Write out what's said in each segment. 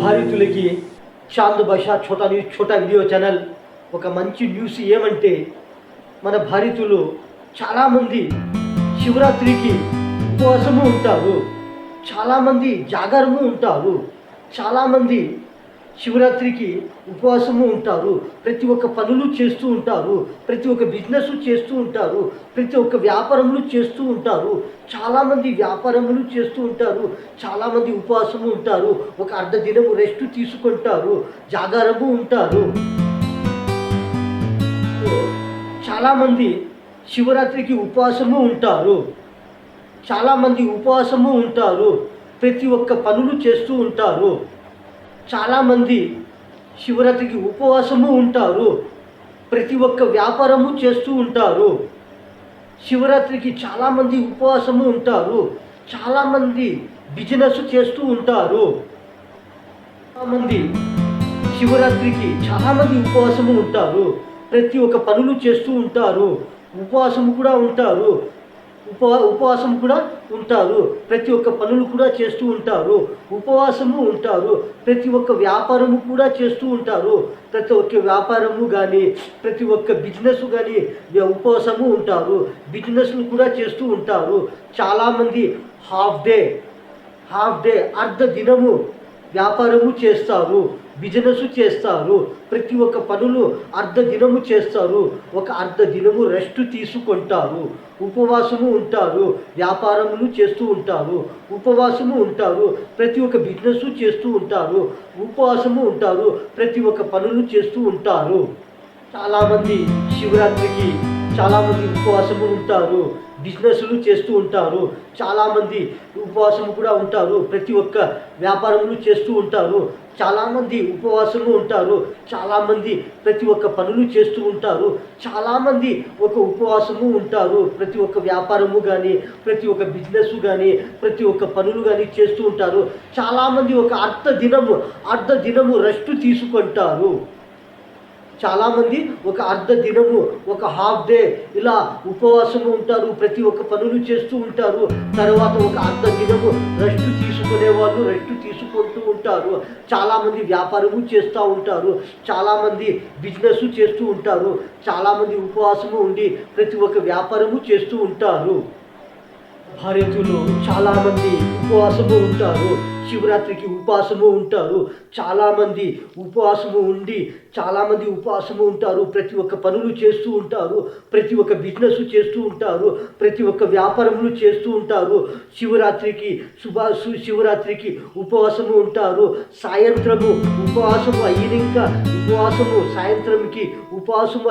భారతీయులకి చాంద్ భాషా ఛోటా న్యూస్ ఛోటా వీడియో ఛానల్ ఒక మంచి న్యూస్ ఏమంటే మన భారతీయులు చాలామంది శివరాత్రికి ఉపవాసము ఉంటారు, చాలామంది జాగరము ఉంటారు, చాలామంది శివరాత్రికి ఉపవాసము ఉంటారు. ప్రతి ఒక్క పనులు చేస్తూ ఉంటారు, ప్రతి ఒక్క బిజినెస్ చేస్తూ ఉంటారు, ప్రతి ఒక్క వ్యాపారములు చేస్తూ ఉంటారు. చాలామంది వ్యాపారములు చేస్తూ ఉంటారు, చాలామంది ఉపవాసము ఉంటారు, ఒక అర్ధ దినము రెస్ట్ తీసుకుంటారు, జాగారము ఉంటారు. చాలామంది శివరాత్రికి ఉపవాసము ఉంటారు, చాలామంది ఉపవాసము ఉంటారు, ప్రతి ఒక్క పనులు చేస్తూ ఉంటారు. చాలామంది శివరాత్రికి ఉపవాసము ఉంటారు, ప్రతి ఒక్క వ్యాపారము చేస్తూ ఉంటారు. శివరాత్రికి చాలామంది ఉపవాసము ఉంటారు, చాలామంది బిజినెస్ చేస్తూ ఉంటారు. చాలామంది శివరాత్రికి చాలామంది ఉపవాసము ఉంటారు, ప్రతి ఒక్క పనులు చేస్తూ ఉంటారు, ఉపవాసము కూడా ఉంటారు, ఉపవాసం కూడా ఉంటారు, ప్రతి ఒక్క పనులు కూడా చేస్తూ ఉంటారు, ఉపవాసము ఉంటారు, ప్రతి ఒక్క వ్యాపారము కూడా చేస్తూ ఉంటారు. ప్రతి ఒక్క వ్యాపారము కానీ ప్రతి ఒక్క బిజినెస్ కానీ ఉపవాసము ఉంటారు, బిజినెస్లు కూడా చేస్తూ ఉంటారు. చాలామంది హాఫ్ డే అర్ధ దినము వ్యాపారము చేస్తారు, బిజినెస్ చేస్తారు, ప్రతి ఒక్క పనులు అర్ధ దినము చేస్తారు, ఒక అర్ధ దినము రెస్ట్ తీసుకుంటారు, ఉపవాసము ఉంటారు, వ్యాపారములు చేస్తూ ఉంటారు, ఉపవాసము ఉంటారు, ప్రతి ఒక్క బిజినెస్ చేస్తూ ఉంటారు, ఉపవాసము ఉంటారు, ప్రతి ఒక్క పనులు చేస్తూ ఉంటారు. చాలామంది శివరాత్రికి చాలామంది ఉపవాసము ఉంటారు, బిజినెస్లు చేస్తూ ఉంటారు, చాలామంది ఉపవాసము కూడా ఉంటారు, ప్రతి ఒక్క వ్యాపారములు చేస్తూ ఉంటారు. చాలామంది ఉపవాసము ఉంటారు, చాలామంది ప్రతి ఒక్క పనులు చేస్తూ ఉంటారు, చాలామంది ఒక ఉపవాసము ఉంటారు, ప్రతి ఒక్క వ్యాపారము కానీ ప్రతి ఒక్క బిజినెస్ కానీ ప్రతి ఒక్క పనులు కానీ చేస్తూ ఉంటారు. చాలామంది ఒక అర్ధ దినము రెస్ట్ తీసుకుంటారు, చాలామంది ఒక అర్ధ దినము ఒక హాఫ్ డే ఇలా ఉపవాసము ఉంటారు, ప్రతి ఒక్క పనులు చేస్తూ ఉంటారు. తర్వాత ఒక అర్ధ దినము రెస్ట్ తీసుకునే వాళ్ళు రెస్ట్ తీసుకుంటూ ఉంటారు. చాలామంది వ్యాపారము చేస్తూ ఉంటారు, చాలామంది బిజినెస్ చేస్తూ ఉంటారు, చాలామంది ఉపవాసము ఉండి ప్రతి ఒక్క వ్యాపారము చేస్తూ ఉంటారు. భారతీయులు చాలామంది ఉపవాసము ఉంటారు, శివరాత్రికి ఉపవాసము ఉంటారు, చాలామంది ఉపవాసము ఉండి చాలామంది ఉపవాసము ఉంటారు, ప్రతి ఒక్క పనులు చేస్తూ ఉంటారు, ప్రతి ఒక్క బిజినెస్ చేస్తూ ఉంటారు, ప్రతి ఒక్క వ్యాపారములు చేస్తూ ఉంటారు. శివరాత్రికి ఉపవాసము ఉంటారు. సాయంత్రము ఉపవాసము సాయంత్రంకి ఉపవాసము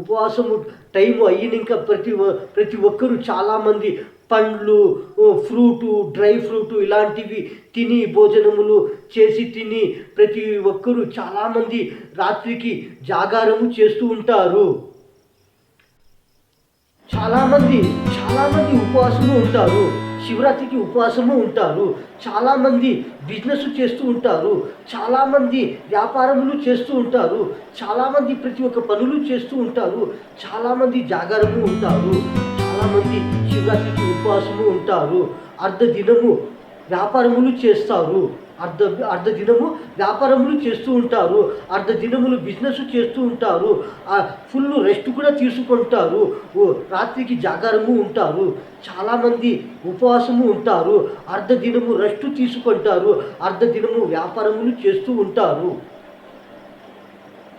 ఉపవాసము టైము అయినాక ప్రతి ఒక్కరూ చాలామంది పండ్లు, ఫ్రూటు, డ్రై ఫ్రూటు ఇలాంటివి తిని భోజనములు చేసి తిని ప్రతి ఒక్కరూ చాలామంది రాత్రికి జాగారము చేస్తూ ఉంటారు. చాలామంది ఉపవాసము ఉంటారు, శివరాత్రికి ఉపవాసము ఉంటారు, చాలామంది బిజినెస్ చేస్తూ ఉంటారు, చాలామంది వ్యాపారములు చేస్తూ ఉంటారు, చాలామంది ప్రతి ఒక్క పనులు చేస్తూ ఉంటారు, చాలామంది జాగారము ఉంటారు, చాలామంది శివరాత్రికి ఉపవాసము ఉంటారు. అర్ధ దినము వ్యాపారములు చేస్తారు, అర్ధ దినము వ్యాపారములు చేస్తూ ఉంటారు, అర్ధ దినములు బిజినెస్ చేస్తూ ఉంటారు, ఫుల్ రెస్ట్ కూడా తీసుకుంటారు, రాత్రికి జాగారము ఉంటారు. చాలామంది ఉపవాసము ఉంటారు, అర్ధ దినము రెస్ట్ తీసుకుంటారు, అర్ధ దినము వ్యాపారములు చేస్తూ ఉంటారు.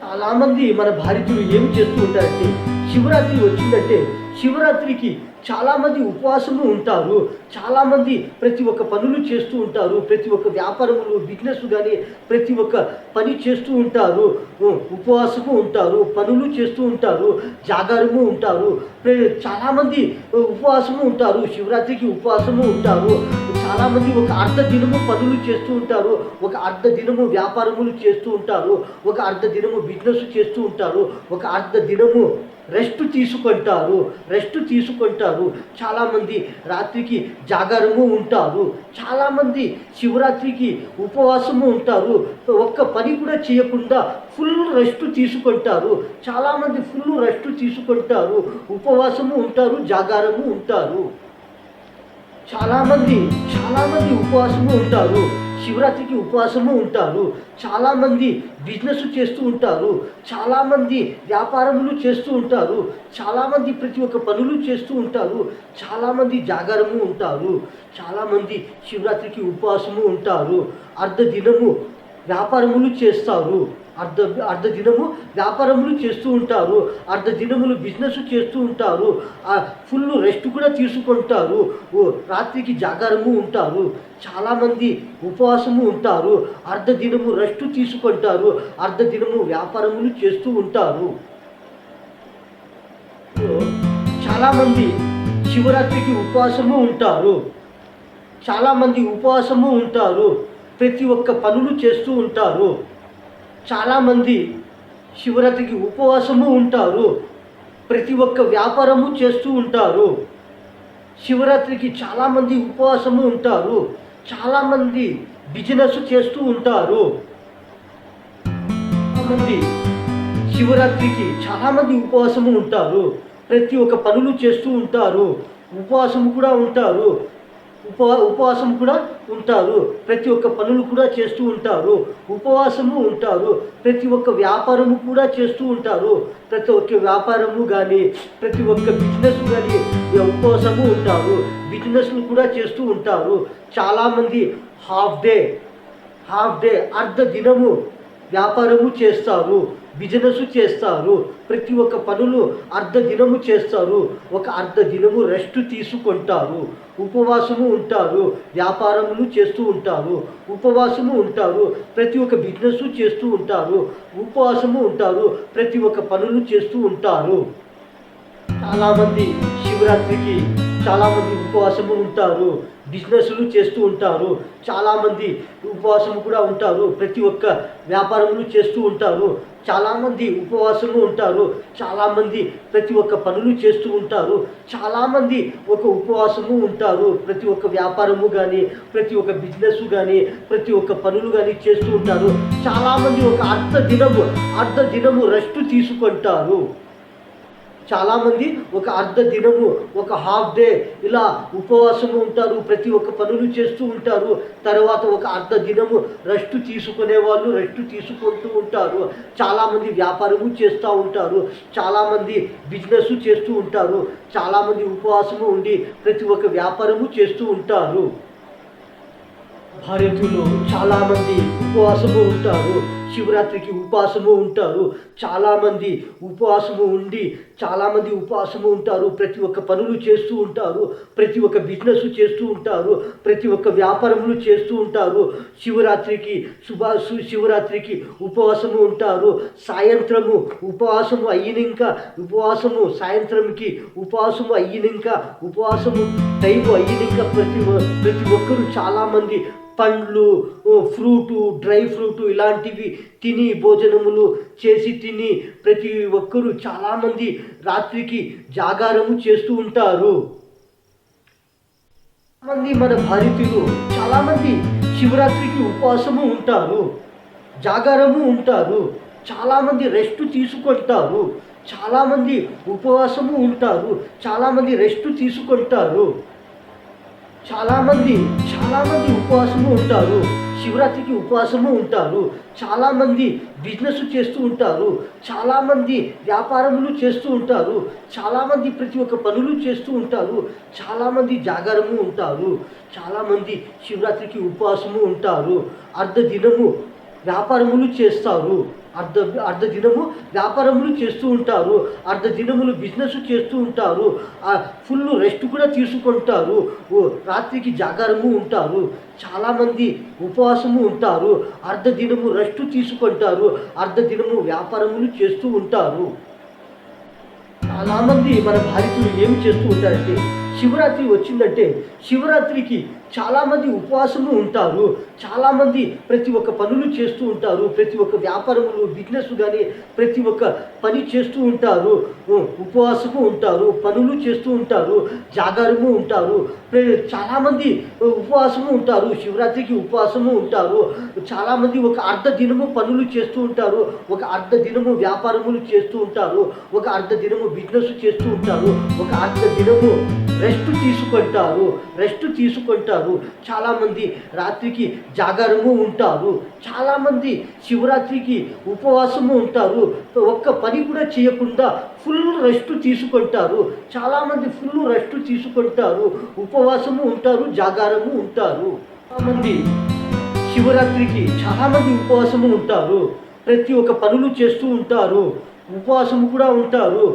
చాలామంది మన భారతీయులు ఏమి చేస్తూ ఉంటారంటే శివరాత్రి వచ్చిందంటే శివరాత్రికి చాలామంది ఉపవాసము ఉంటారు, చాలామంది ప్రతి ఒక్క పనులు చేస్తూ ఉంటారు, ప్రతి ఒక్క వ్యాపారములు బిజినెస్ కానీ ప్రతి ఒక్క పని చేస్తూ ఉంటారు, ఉపవాసము ఉంటారు, పనులు చేస్తూ ఉంటారు, జాగారము ఉంటారు. చాలామంది ఉపవాసము ఉంటారు, శివరాత్రికి ఉపవాసము ఉంటారు. చాలామంది ఒక అర్ధ దినము పనులు చేస్తూ ఉంటారు, ఒక అర్ధ దినము వ్యాపారములు చేస్తూ ఉంటారు, ఒక అర్ధ దినము బిజినెస్ చేస్తూ ఉంటారు, ఒక అర్ధ దినము రెస్ట్ తీసుకుంటారు. చాలామంది రాత్రికి జాగారము ఉంటారు, చాలామంది శివరాత్రికి ఉపవాసము ఉంటారు, ఒక్క పని కూడా చేయకుండా ఫుల్ రెస్ట్ తీసుకుంటారు. చాలామంది ఫుల్ రెస్ట్ తీసుకుంటారు, ఉపవాసము ఉంటారు, జాగారము ఉంటారు. చాలామంది ఉపవాసము ఉంటారు. శివరాత్రికి ఉపవాసము ఉంటారు. చాలామంది బిజినెస్ చేస్తూ ఉంటారు. చాలామంది వ్యాపారములు చేస్తూ ఉంటారు. చాలామంది ప్రతి ఒక్క పనులు చేస్తూ ఉంటారు. చాలామంది జాగారము ఉంటారు. చాలామంది శివరాత్రికి ఉపవాసము ఉంటారు. అర్ధ దినము వ్యాపారములు చేస్తారు. అర్ధ దినము వ్యాపారములు చేస్తూ ఉంటారు. అర్ధ దినములు బిజినెస్ చేస్తూ ఉంటారు. ఫుల్ రెస్ట్ కూడా తీసుకుంటారు. రాత్రికి జాగారము ఉంటారు. చాలామంది ఉపవాసము ఉంటారు. అర్ధ దినము రెస్ట్ తీసుకుంటారు. అర్ధ దినము వ్యాపారములు చేస్తూ ఉంటారు. చాలామంది శివరాత్రికి ఉపవాసము ఉంటారు. చాలామంది ఉపవాసము ఉంటారు. ప్రతి ఒక్క పనులు చేస్తూ ఉంటారు. చాలామంది శివరాత్రికి ఉపవాసము ఉంటారు. ప్రతి ఒక్క వ్యాపారము చేస్తూ ఉంటారు. శివరాత్రికి చాలామంది ఉపవాసము ఉంటారు. చాలామంది బిజినెస్ చేస్తూ ఉంటారు. చాలామంది శివరాత్రికి చాలామంది ఉపవాసము ఉంటారు. ప్రతి ఒక్క పనులు చేస్తూ ఉంటారు. ఉపవాసము కూడా ఉంటారు. ఉపవాసం కూడా ఉంటారు. ప్రతి ఒక్క పనులు కూడా చేస్తూ ఉంటారు. ఉపవాసము ఉంటారు. ప్రతి ఒక్క వ్యాపారము కూడా చేస్తూ ఉంటారు. ప్రతి ఒక్క వ్యాపారము కానీ ప్రతి ఒక్క బిజినెస్ కానీ ఉపవాసము ఉంటారు. బిజినెస్లు కూడా చేస్తూ ఉంటారు. చాలామంది హాఫ్ డే అర్ధ దినము వ్యాపారము చేస్తారు. బిజినెస్ చేస్తారు. ప్రతి ఒక్క పనులు అర్ధ దినము చేస్తారు. ఒక అర్ధ దినము రెస్ట్ తీసుకుంటారు. ఉపవాసము ఉంటారు. వ్యాపారములు చేస్తూ ఉంటారు. ఉపవాసము ఉంటారు. ప్రతి ఒక్క బిజినెస్ చేస్తూ ఉంటారు. ఉపవాసము ఉంటారు. ప్రతి ఒక్క పనులు చేస్తూ ఉంటారు. చాలామంది శివరాత్రికి చాలామంది ఉపవాసము ఉంటారు. బిజినెస్లు చేస్తూ ఉంటారు. చాలామంది ఉపవాసము కూడా ఉంటారు. ప్రతి ఒక్క వ్యాపారములు చేస్తూ ఉంటారు. చాలామంది ఉపవాసము ఉంటారు. చాలామంది ప్రతి ఒక్క పనులు చేస్తూ ఉంటారు. చాలామంది ఒక ఉపవాసము ఉంటారు. ప్రతి ఒక్క వ్యాపారము కానీ ప్రతి ఒక్క బిజినెస్ కానీ ప్రతి ఒక్క పనులు కానీ చేస్తూ ఉంటారు. చాలామంది ఒక అర్ధ దినము రెస్ట్ తీసుకుంటారు. చాలామంది ఒక అర్ధ దినము ఒక హాఫ్ డే ఇలా ఉపవాసము ఉంటారు. ప్రతి ఒక్క పనులు చేస్తూ ఉంటారు. తర్వాత ఒక అర్ధ దినము రెస్ట్ తీసుకునే వాళ్ళు రెస్ట్ తీసుకుంటూ ఉంటారు. చాలామంది వ్యాపారము చేస్తూ ఉంటారు. చాలామంది బిజినెస్ చేస్తూ ఉంటారు. చాలామంది ఉపవాసము ఉండి ప్రతి ఒక్క వ్యాపారము చేస్తూ ఉంటారు. భారతీయులు చాలామంది ఉపవాసము ఉంటారు. శివరాత్రికి ఉపవాసము ఉంటారు. చాలామంది ఉపవాసము ఉండి చాలామంది ఉపవాసము ఉంటారు. ప్రతి ఒక్క పనులు చేస్తూ ఉంటారు. ప్రతి ఒక్క బిజినెస్ చేస్తూ ఉంటారు. ప్రతి ఒక్క వ్యాపారములు చేస్తూ ఉంటారు. శివరాత్రికి ఉపవాసము ఉంటారు. సాయంత్రము ఉపవాసము సాయంత్రంకి ఉపవాసము ఉపవాసము టైము ప్రతి ఒక్కరు చాలామంది పండ్లు డ్రై ఫ్రూటు ఇలాంటివి తిని భోజనములు చేసి తిని ప్రతి ఒక్కరూ చాలామంది రాత్రికి జాగారము చేస్తూ ఉంటారు. మన భారతీయులు చాలామంది శివరాత్రికి ఉపవాసము ఉంటారు. జాగారము ఉంటారు. చాలామంది రెస్ట్ తీసుకుంటారు. చాలామంది ఉపవాసము ఉంటారు. చాలామంది రెస్ట్ తీసుకుంటారు. చాలామంది ఉపవాసము ఉంటారు. శివరాత్రికి ఉపవాసము ఉంటారు. చాలామంది బిజినెస్ చేస్తూ ఉంటారు. చాలామంది వ్యాపారములు చేస్తూ ఉంటారు. చాలామంది ప్రతి ఒక్క పనులు చేస్తూ ఉంటారు. చాలామంది జాగారము ఉంటారు. చాలామంది శివరాత్రికి ఉపవాసము ఉంటారు. అర్ధ దినము వ్యాపారములు చేస్తారు. అర్ధ దినము వ్యాపారములు చేస్తూ ఉంటారు. అర్ధ దినములు బిజినెస్ చేస్తూ ఉంటారు. ఫుల్ రెస్ట్ కూడా తీసుకుంటారు. రాత్రికి జాగారము ఉంటారు. చాలామంది ఉపవాసము ఉంటారు. అర్ధ దినము రెస్ట్ తీసుకుంటారు. అర్ధ దినము వ్యాపారములు చేస్తూ ఉంటారు. చాలామంది మన భారతీయులు ఏమి చేస్తూ ఉంటారంటే శివరాత్రి వచ్చిందంటే శివరాత్రికి చాలామంది ఉపవాసము ఉంటారు. చాలామంది ప్రతి ఒక్క పనులు చేస్తూ ఉంటారు. ప్రతి ఒక్క వ్యాపారములు బిజినెస్ కానీ ప్రతి ఒక్క పని చేస్తూ ఉంటారు. ఉపవాసము ఉంటారు. పనులు చేస్తూ ఉంటారు. జాగారము ఉంటారు. చాలామంది ఉపవాసము ఉంటారు. శివరాత్రికి ఉపవాసము ఉంటారు. చాలామంది ఒక అర్ధ దినము పనులు చేస్తూ ఉంటారు. ఒక అర్ధ దినము వ్యాపారములు చేస్తూ ఉంటారు. ఒక అర్ధ దినము బిజినెస్ చేస్తూ ఉంటారు. ఒక అర్ధ దినము రెస్ట్ తీసుకుంటారు. చాలామంది రాత్రికి జాగారము ఉంటారు. చాలామంది శివరాత్రికి ఉపవాసము ఉంటారు. ఒక్క పని కూడా చేయకుండా ఫుల్ రెస్ట్ తీసుకుంటారు. చాలామంది ఫుల్ రెస్ట్ తీసుకుంటారు, ఉపవాసము ఉంటారు, జాగారము ఉంటారు. చాలామంది శివరాత్రికి చాలామంది ఉపవాసము ఉంటారు. ప్రతి ఒక్క పనులు చేస్తూ ఉంటారు, ఉపవాసము కూడా ఉంటారు.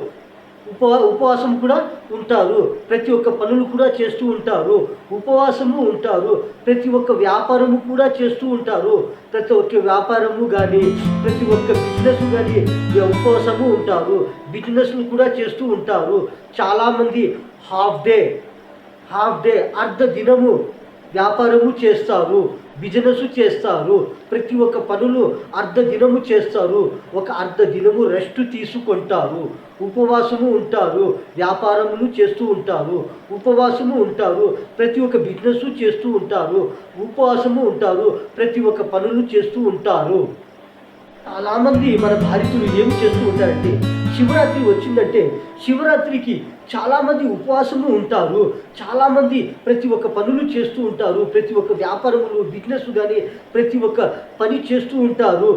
ఉపవాసం కూడా ఉంటారు. ప్రతి ఒక్క పనులు కూడా చేస్తూ ఉంటారు, ఉపవాసము ఉంటారు. ప్రతి ఒక్క వ్యాపారము కూడా చేస్తూ ఉంటారు. ప్రతి ఒక్క వ్యాపారము కానీ, ప్రతి ఒక్క బిజినెస్ కానీ ఉపవాసము ఉంటారు. బిజినెస్లు కూడా చేస్తూ ఉంటారు. చాలామంది హాఫ్ డే అర్ధ దినము వ్యాపారము చేస్తారు, బిజినెస్ చేస్తారు. ప్రతి ఒక్క పనులు అర్ధ దినము చేస్తారు, ఒక అర్ధ దినము రెస్ట్ తీసుకుంటారు. ఉపవాసము ఉంటారు, వ్యాపారములు చేస్తూ ఉంటారు, ఉపవాసము ఉంటారు. ప్రతి ఒక్క బిజినెస్ చేస్తూ ఉంటారు, ఉపవాసము ఉంటారు. ప్రతి ఒక్క పనులు చేస్తూ ఉంటారు. చాలామంది మన భారతీయులు ఏం చేస్తూ ఉంటారంటే, శివరాత్రి వచ్చిందంటే శివరాత్రికి చాలామంది ఉపవాసము ఉంటారు. చాలామంది ప్రతి ఒక్క పనులు చేస్తూ ఉంటారు, ప్రతి ఒక్క వ్యాపారములు బిజినెస్ కానీ ప్రతి ఒక్క పని చేస్తూ ఉంటారు,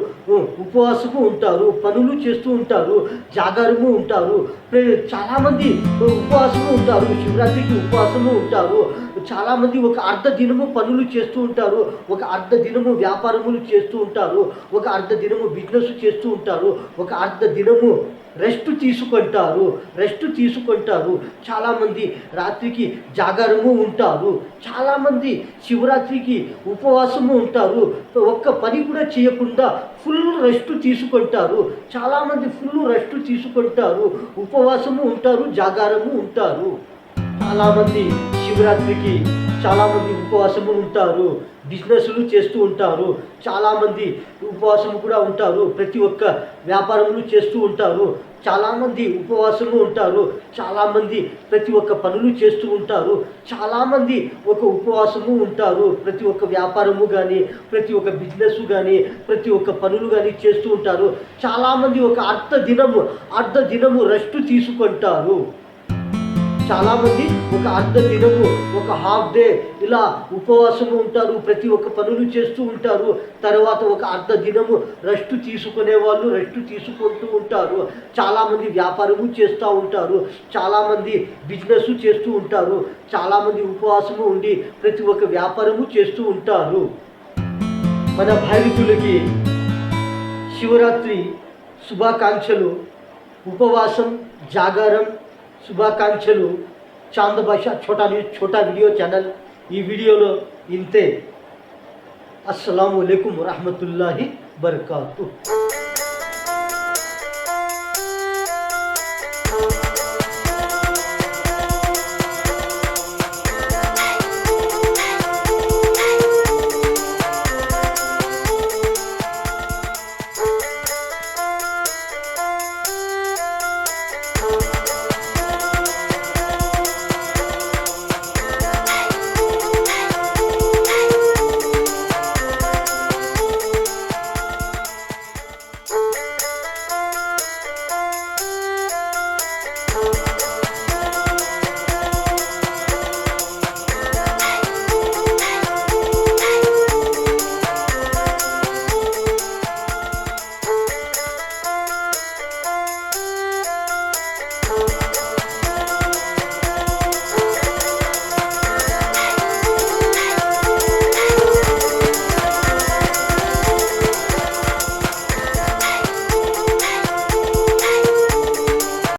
ఉపవాసము ఉంటారు, పనులు చేస్తూ ఉంటారు, జాగారము ఉంటారు. చాలామంది ఉపవాసము ఉంటారు, శివరాత్రికి ఉపవాసము ఉంటారు. చాలామంది ఒక అర్ధ దినము పనులు చేస్తూ ఉంటారు, ఒక అర్ధ దినము వ్యాపారములు చేస్తూ ఉంటారు, ఒక అర్ధ దినము బిజినెస్ చేస్తూ ఉంటారు, ఒక అర్ధ దినము రెస్ట్ తీసుకుంటారు. చాలామంది రాత్రికి జాగారము ఉంటారు. చాలామంది శివరాత్రికి ఉపవాసము ఉంటారు, ఒక్క పని కూడా చేయకుండా ఫుల్ రెస్ట్ తీసుకుంటారు. చాలామంది ఫుల్ రెస్ట్ తీసుకుంటారు, ఉపవాసము ఉంటారు, జాగారము ఉంటారు. చాలామంది శివరాత్రికి చాలామంది ఉపవాసము ఉంటారు, బిజినెస్లు చేస్తూ ఉంటారు. చాలామంది ఉపవాసము కూడా ఉంటారు, ప్రతి ఒక్క వ్యాపారములు చేస్తూ ఉంటారు. చాలామంది ఉపవాసము ఉంటారు, చాలామంది ప్రతి ఒక్క పనులు చేస్తూ ఉంటారు. చాలామంది ఒక ఉపవాసము ఉంటారు, ప్రతి ఒక్క వ్యాపారము కానీ, ప్రతి ఒక్క బిజినెస్ కానీ, ప్రతి ఒక్క పనులు కానీ చేస్తూ ఉంటారు. చాలామంది ఒక అర్ధ దినము రెస్ట్ తీసుకుంటారు. చాలామంది ఒక అర్ధ దినము, ఒక హాఫ్ డే ఇలా ఉపవాసము ఉంటారు, ప్రతి ఒక్క పనులు చేస్తూ ఉంటారు. తర్వాత ఒక అర్ధ దినము రెస్ట్ తీసుకునే వాళ్ళు రెస్ట్ తీసుకుంటూ ఉంటారు. చాలామంది వ్యాపారము చేస్తూ ఉంటారు, చాలామంది బిజినెస్ చేస్తూ ఉంటారు, చాలామంది ఉపవాసము ఉండి ప్రతి ఒక్క వ్యాపారము చేస్తూ ఉంటారు. మన భారతీయులకి శివరాత్రి శుభాకాంక్షలు, ఉపవాసం, జాగారం శుభాకాంక్షలు. చాంద్ భాషా छोटा वीडियो चैनल ఈ వీడియోలో ఇంతే. అస్సలాము అలైకుం వరహమతుల్లాహి బరకాతు.